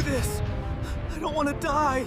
this. I don't want to die.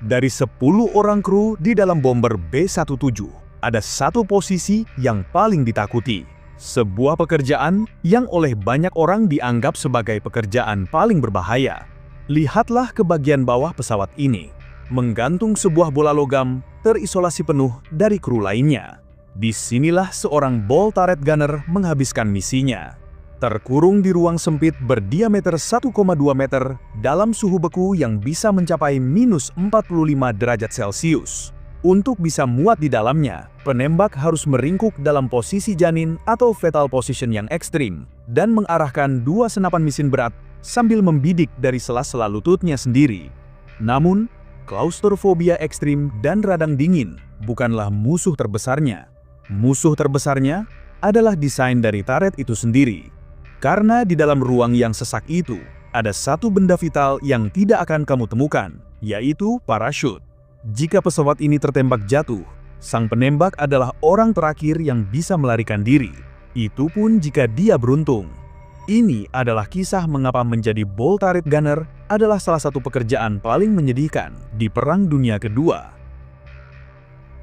Dari 10 orang kru di dalam bomber B-17, ada satu posisi yang paling ditakuti. Sebuah pekerjaan yang oleh banyak orang dianggap sebagai pekerjaan paling berbahaya. Lihatlah ke bagian bawah pesawat ini. Menggantung sebuah bola logam terisolasi penuh dari kru lainnya. Disinilah seorang ball turret gunner menghabiskan misinya. Terkurung di ruang sempit berdiameter 1,2 meter dalam suhu beku yang bisa mencapai minus 45 derajat Celcius. Untuk bisa muat di dalamnya, penembak harus meringkuk dalam posisi janin atau fetal position yang ekstrim dan mengarahkan 2 senapan mesin berat sambil membidik dari sela-sela lututnya sendiri. Namun, klaustrofobia ekstrim dan radang dingin bukanlah musuh terbesarnya. Musuh terbesarnya adalah desain dari turret itu sendiri. Karena di dalam ruang yang sesak itu, ada satu benda vital yang tidak akan kamu temukan, yaitu parachute. Jika pesawat ini tertembak jatuh, sang penembak adalah orang terakhir yang bisa melarikan diri. Itu pun jika dia beruntung. Ini adalah kisah mengapa menjadi ball turret gunner adalah salah satu pekerjaan paling menyedihkan di Perang Dunia Kedua.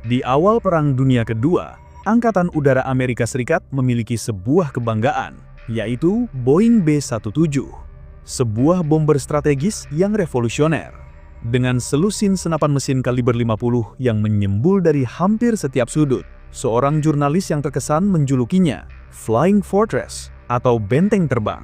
Di awal Perang Dunia Kedua, Angkatan Udara Amerika Serikat memiliki sebuah kebanggaan, yaitu Boeing B-17, sebuah bomber strategis yang revolusioner. Dengan selusin senapan mesin kaliber 50 yang menyembul dari hampir setiap sudut, seorang jurnalis yang terkesan menjulukinya Flying Fortress atau benteng terbang.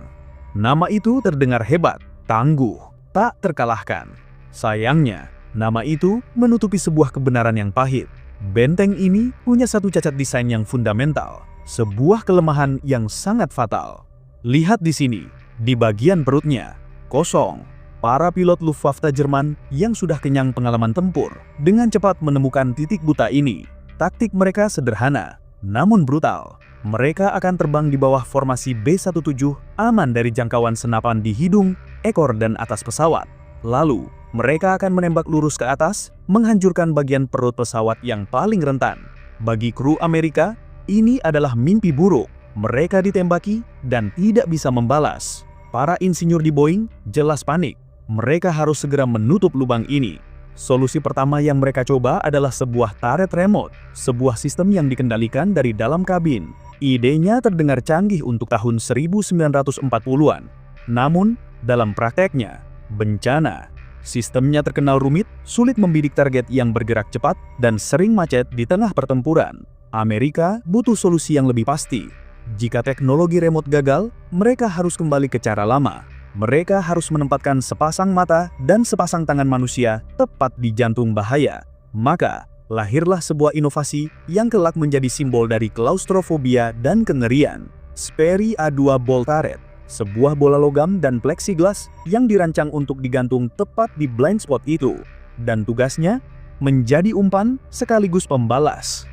Nama itu terdengar hebat, tangguh, tak terkalahkan. Sayangnya, nama itu menutupi sebuah kebenaran yang pahit. Benteng ini punya satu cacat desain yang fundamental, sebuah kelemahan yang sangat fatal. Lihat di sini, di bagian perutnya, kosong. Para pilot Luftwaffe Jerman yang sudah kenyang pengalaman tempur, dengan cepat menemukan titik buta ini. Taktik mereka sederhana, namun brutal. Mereka akan terbang di bawah formasi B-17, aman dari jangkauan senapan di hidung, ekor dan atas pesawat. Lalu, mereka akan menembak lurus ke atas, menghancurkan bagian perut pesawat yang paling rentan. Bagi kru Amerika, ini adalah mimpi buruk. Mereka ditembaki dan tidak bisa membalas. Para insinyur di Boeing jelas panik. Mereka harus segera menutup lubang ini. Solusi pertama yang mereka coba adalah sebuah turret remote, sebuah sistem yang dikendalikan dari dalam kabin. Idenya terdengar canggih untuk tahun 1940-an. Namun, dalam prakteknya, bencana. Sistemnya terkenal rumit, sulit membidik target yang bergerak cepat, dan sering macet di tengah pertempuran. Amerika butuh solusi yang lebih pasti. Jika teknologi remote gagal, mereka harus kembali ke cara lama. Mereka harus menempatkan sepasang mata dan sepasang tangan manusia tepat di jantung bahaya. Maka, lahirlah sebuah inovasi yang kelak menjadi simbol dari klaustrofobia dan kengerian. Sperry A2 Ball Turret, sebuah bola logam dan plexiglas yang dirancang untuk digantung tepat di blind spot itu. Dan tugasnya, menjadi umpan sekaligus pembalas.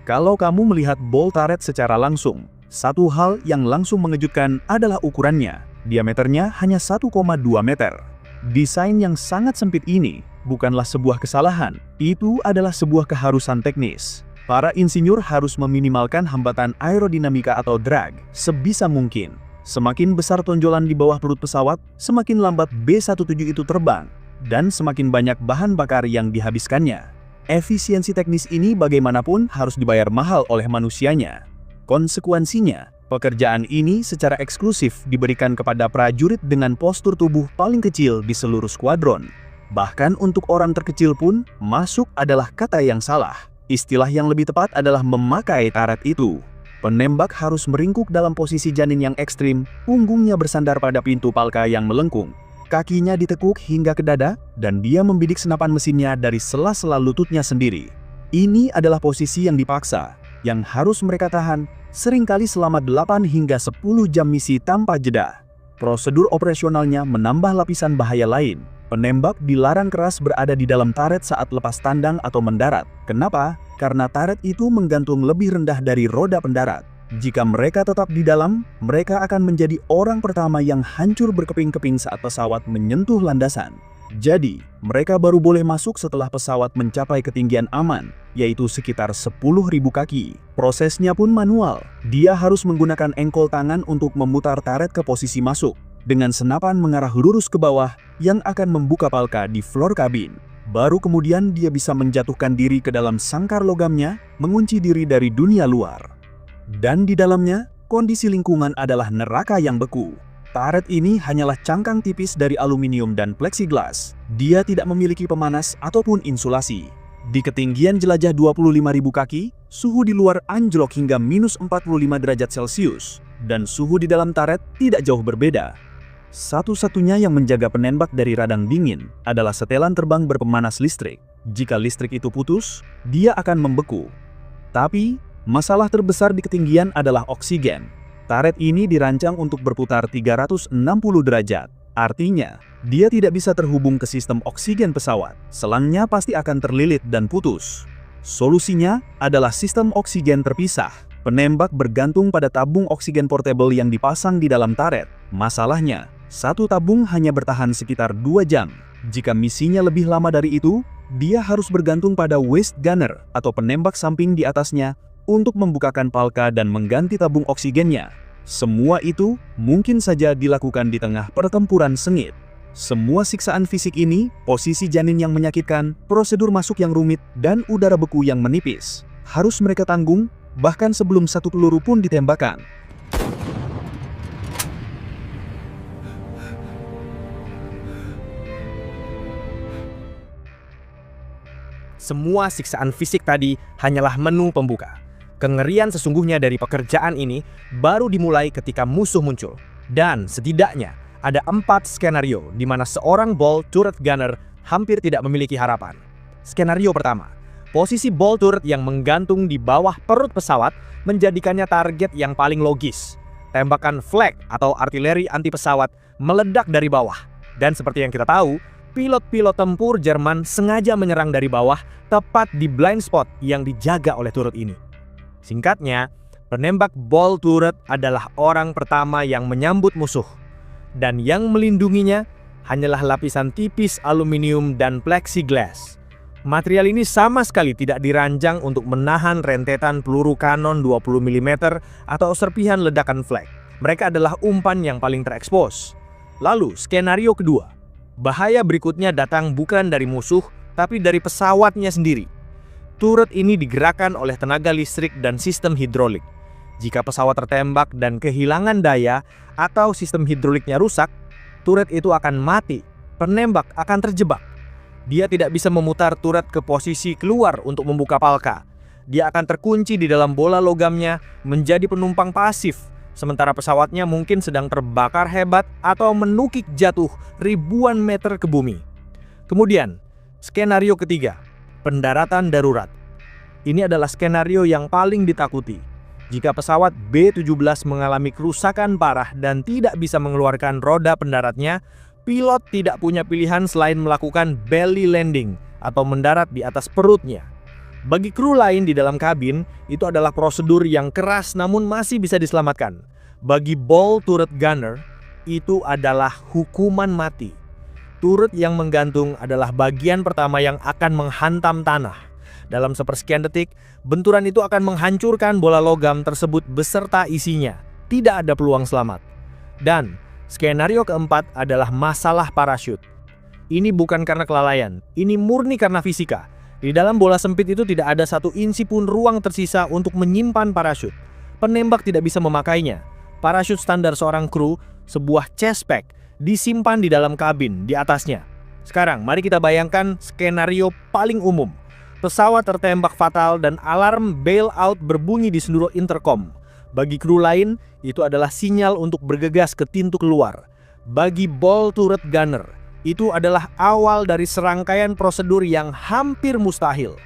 Kalau kamu melihat ball turret secara langsung, satu hal yang langsung mengejutkan adalah ukurannya. Diameternya hanya 1,2 meter. Desain yang sangat sempit ini bukanlah sebuah kesalahan, itu adalah sebuah keharusan teknis. Para insinyur harus meminimalkan hambatan aerodinamika atau drag sebisa mungkin. Semakin besar tonjolan di bawah perut pesawat, semakin lambat B-17 itu terbang, dan semakin banyak bahan bakar yang dihabiskannya. Efisiensi teknis ini bagaimanapun harus dibayar mahal oleh manusianya. Konsekuensinya, pekerjaan ini secara eksklusif diberikan kepada prajurit dengan postur tubuh paling kecil di seluruh skuadron. Bahkan untuk orang terkecil pun, masuk adalah kata yang salah. Istilah yang lebih tepat adalah memakai turret itu. Penembak harus meringkuk dalam posisi janin yang ekstrim, punggungnya bersandar pada pintu palka yang melengkung. Kakinya ditekuk hingga ke dada, dan dia membidik senapan mesinnya dari sela-sela lututnya sendiri. Ini adalah posisi yang dipaksa, yang harus mereka tahan, seringkali selama 8 hingga 10 jam misi tanpa jeda. Prosedur operasionalnya menambah lapisan bahaya lain. Penembak dilarang keras berada di dalam turret saat lepas tandang atau mendarat. Kenapa? Karena turret itu menggantung lebih rendah dari roda pendarat. Jika mereka tetap di dalam, mereka akan menjadi orang pertama yang hancur berkeping-keping saat pesawat menyentuh landasan. Jadi, mereka baru boleh masuk setelah pesawat mencapai ketinggian aman, yaitu sekitar 10.000 kaki. Prosesnya pun manual. Dia harus menggunakan engkol tangan untuk memutar turret ke posisi masuk, dengan senapan mengarah lurus ke bawah yang akan membuka palka di floor kabin. Baru kemudian dia bisa menjatuhkan diri ke dalam sangkar logamnya, mengunci diri dari dunia luar. Dan di dalamnya, kondisi lingkungan adalah neraka yang beku. Turret ini hanyalah cangkang tipis dari aluminium dan plexiglass. Dia tidak memiliki pemanas ataupun insulasi. Di ketinggian jelajah 25.000 kaki, suhu di luar anjlok hingga minus 45 derajat Celcius, dan suhu di dalam turret tidak jauh berbeda. Satu-satunya yang menjaga penembak dari radang dingin adalah setelan terbang berpemanas listrik. Jika listrik itu putus, dia akan membeku. Tapi, masalah terbesar di ketinggian adalah oksigen. Turret ini dirancang untuk berputar 360 derajat. Artinya, dia tidak bisa terhubung ke sistem oksigen pesawat. Selangnya pasti akan terlilit dan putus. Solusinya adalah sistem oksigen terpisah. Penembak bergantung pada tabung oksigen portable yang dipasang di dalam turret. Masalahnya, satu tabung hanya bertahan sekitar 2 jam. Jika misinya lebih lama dari itu, dia harus bergantung pada waist gunner atau penembak samping di atasnya untuk membukakan palka dan mengganti tabung oksigennya. Semua itu mungkin saja dilakukan di tengah pertempuran sengit. Semua siksaan fisik ini, posisi janin yang menyakitkan, prosedur masuk yang rumit, dan udara beku yang menipis, harus mereka tanggung bahkan sebelum satu peluru pun ditembakkan. Semua siksaan fisik tadi hanyalah menu pembuka. Kengerian sesungguhnya dari pekerjaan ini baru dimulai ketika musuh muncul. Dan setidaknya ada 4 skenario di mana seorang ball turret gunner hampir tidak memiliki harapan. Skenario pertama, posisi ball turret yang menggantung di bawah perut pesawat menjadikannya target yang paling logis. Tembakan flak atau artileri anti pesawat meledak dari bawah. Dan seperti yang kita tahu, pilot-pilot tempur Jerman sengaja menyerang dari bawah tepat di blind spot yang dijaga oleh turret ini. Singkatnya, penembak ball turret adalah orang pertama yang menyambut musuh. Dan yang melindunginya hanyalah lapisan tipis aluminium dan plexiglass. Material ini sama sekali tidak dirancang untuk menahan rentetan peluru kanon 20 mm atau serpihan ledakan flak. Mereka adalah umpan yang paling terekspos. Lalu, skenario kedua. Bahaya berikutnya datang bukan dari musuh, tapi dari pesawatnya sendiri. Turret ini digerakkan oleh tenaga listrik dan sistem hidrolik. Jika pesawat tertembak dan kehilangan daya atau sistem hidroliknya rusak, turret itu akan mati. Penembak akan terjebak. Dia tidak bisa memutar turret ke posisi keluar untuk membuka palka. Dia akan terkunci di dalam bola logamnya menjadi penumpang pasif, sementara pesawatnya mungkin sedang terbakar hebat atau menukik jatuh ribuan meter ke bumi. Kemudian, skenario ketiga. Pendaratan darurat. Ini adalah skenario yang paling ditakuti. Jika pesawat B-17 mengalami kerusakan parah dan tidak bisa mengeluarkan roda pendaratnya, pilot tidak punya pilihan selain melakukan belly landing atau mendarat di atas perutnya. Bagi kru lain di dalam kabin, itu adalah prosedur yang keras namun masih bisa diselamatkan. Bagi ball turret gunner, itu adalah hukuman mati. Turret yang menggantung adalah bagian pertama yang akan menghantam tanah. Dalam sepersekian detik, benturan itu akan menghancurkan bola logam tersebut beserta isinya. Tidak ada peluang selamat. Dan skenario keempat adalah masalah parasut. Ini bukan karena kelalaian, ini murni karena fisika. Di dalam bola sempit itu tidak ada satu inci pun ruang tersisa untuk menyimpan parasut. Penembak tidak bisa memakainya. Parasut standar seorang kru, sebuah chest pack, disimpan di dalam kabin di atasnya. Sekarang mari kita bayangkan skenario paling umum. Pesawat tertembak fatal dan alarm bailout berbunyi di seluruh intercom. Bagi kru lain, itu adalah sinyal untuk bergegas ke pintu keluar. Bagi ball turret gunner, itu adalah awal dari serangkaian prosedur yang hampir mustahil.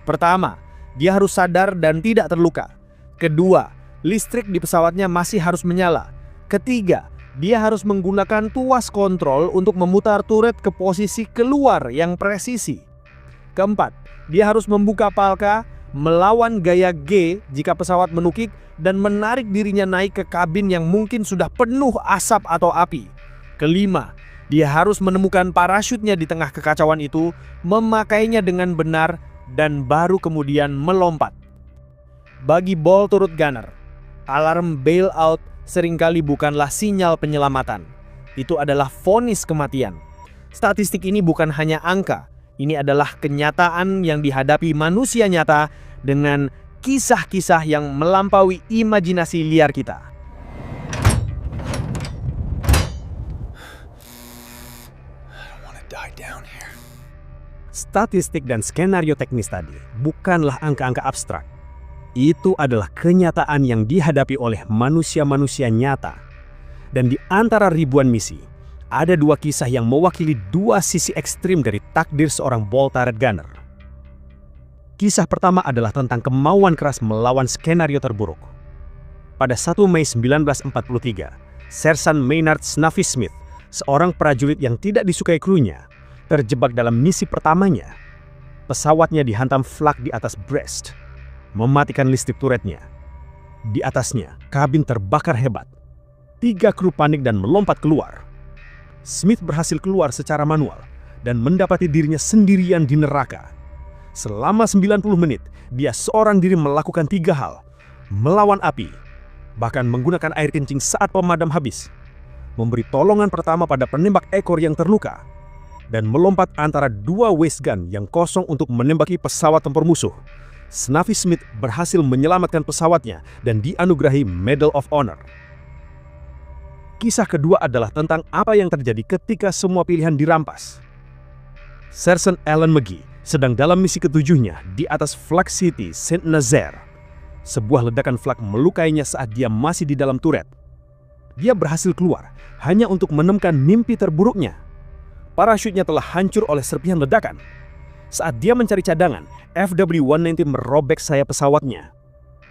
Pertama, dia harus sadar dan tidak terluka. Kedua, listrik di pesawatnya masih harus menyala. Ketiga, dia harus menggunakan tuas kontrol untuk memutar turret ke posisi keluar yang presisi. Keempat, dia harus membuka palka, melawan gaya G jika pesawat menukik, dan menarik dirinya naik ke kabin yang mungkin sudah penuh asap atau api. Kelima, Dia harus menemukan parasutnya di tengah kekacauan itu, memakainya dengan benar, dan baru kemudian melompat. Bagi Ball turut Gunner, alarm bailout seringkali bukanlah sinyal penyelamatan. Itu adalah vonis kematian. Statistik ini bukan hanya angka, ini adalah kenyataan yang dihadapi manusia nyata dengan kisah-kisah yang melampaui imajinasi liar kita. Statistik dan skenario teknis tadi bukanlah angka-angka abstrak. Itu adalah kenyataan yang dihadapi oleh manusia-manusia nyata. Dan di antara ribuan misi, ada dua kisah yang mewakili dua sisi ekstrim dari takdir seorang Ball Turret Gunner. Kisah pertama adalah tentang kemauan keras melawan skenario terburuk. Pada 1 Mei 1943, Sersan Maynard Snuffy Smith, seorang prajurit yang tidak disukai krunya, terjebak dalam misi pertamanya. Pesawatnya dihantam flak di atas Brest, mematikan listrik turretnya. Di atasnya, kabin terbakar hebat. 3 kru panik dan melompat keluar. Smith berhasil keluar secara manual dan mendapati dirinya sendirian di neraka. Selama 90 menit, dia seorang diri melakukan 3 hal. Melawan api, bahkan menggunakan air kencing saat pemadam habis. Memberi tolongan pertama pada penembak ekor yang terluka. Dan melompat antara 2 waist gun yang kosong untuk menembaki pesawat tempur musuh. Snuffy Smith berhasil menyelamatkan pesawatnya dan dianugerahi Medal of Honor. Kisah kedua adalah tentang apa yang terjadi ketika semua pilihan dirampas. Sersan Alan McGee sedang dalam misi ketujuhnya di atas Flag City, Saint-Nazaire. Sebuah ledakan flak melukainya saat dia masih di dalam turret. Dia berhasil keluar hanya untuk menemukan mimpi terburuknya. Parasutnya telah hancur oleh serpihan ledakan. Saat dia mencari cadangan, FW-190 merobek sayap pesawatnya.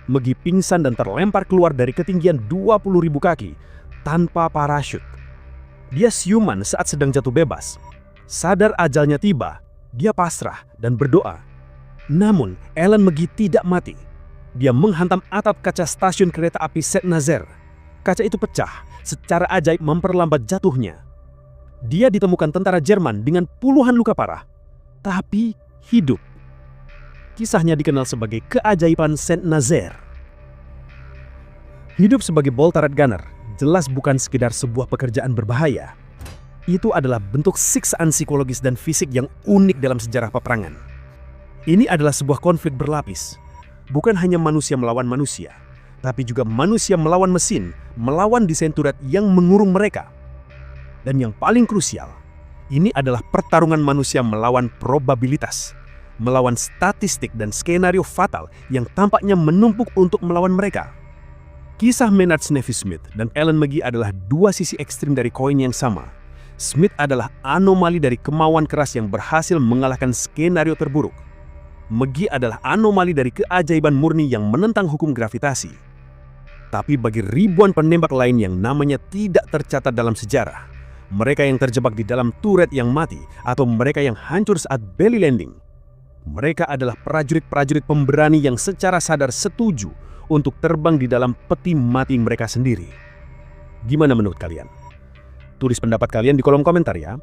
McGee pingsan dan terlempar keluar dari ketinggian 20.000 kaki tanpa parasut. Dia siuman saat sedang jatuh bebas. Sadar ajalnya tiba, dia pasrah dan berdoa. Namun, Alan McGee tidak mati. Dia menghantam atap kaca stasiun kereta api Saint-Nazaire. Kaca itu pecah, secara ajaib memperlambat jatuhnya. Dia ditemukan tentara Jerman dengan puluhan luka parah, tapi hidup. Kisahnya dikenal sebagai keajaiban Saint-Nazaire. Hidup sebagai Ball Turret Gunner jelas bukan sekedar sebuah pekerjaan berbahaya. Itu adalah bentuk siksaan psikologis dan fisik yang unik dalam sejarah peperangan. Ini adalah sebuah konflik berlapis. Bukan hanya manusia melawan manusia, tapi juga manusia melawan mesin, melawan desain turret yang mengurung mereka. Dan yang paling krusial, ini adalah pertarungan manusia melawan probabilitas, melawan statistik dan skenario fatal yang tampaknya menumpuk untuk melawan mereka. Kisah Maynard Snuffy Smith dan Alan McGee adalah dua sisi ekstrim dari koin yang sama. Smith adalah anomali dari kemauan keras yang berhasil mengalahkan skenario terburuk. McGee adalah anomali dari keajaiban murni yang menentang hukum gravitasi. Tapi bagi ribuan penembak lain yang namanya tidak tercatat dalam sejarah, mereka yang terjebak di dalam turret yang mati atau mereka yang hancur saat belly landing, mereka adalah prajurit-prajurit pemberani yang secara sadar setuju untuk terbang di dalam peti mati mereka sendiri. Gimana menurut kalian? Tulis pendapat kalian di kolom komentar ya.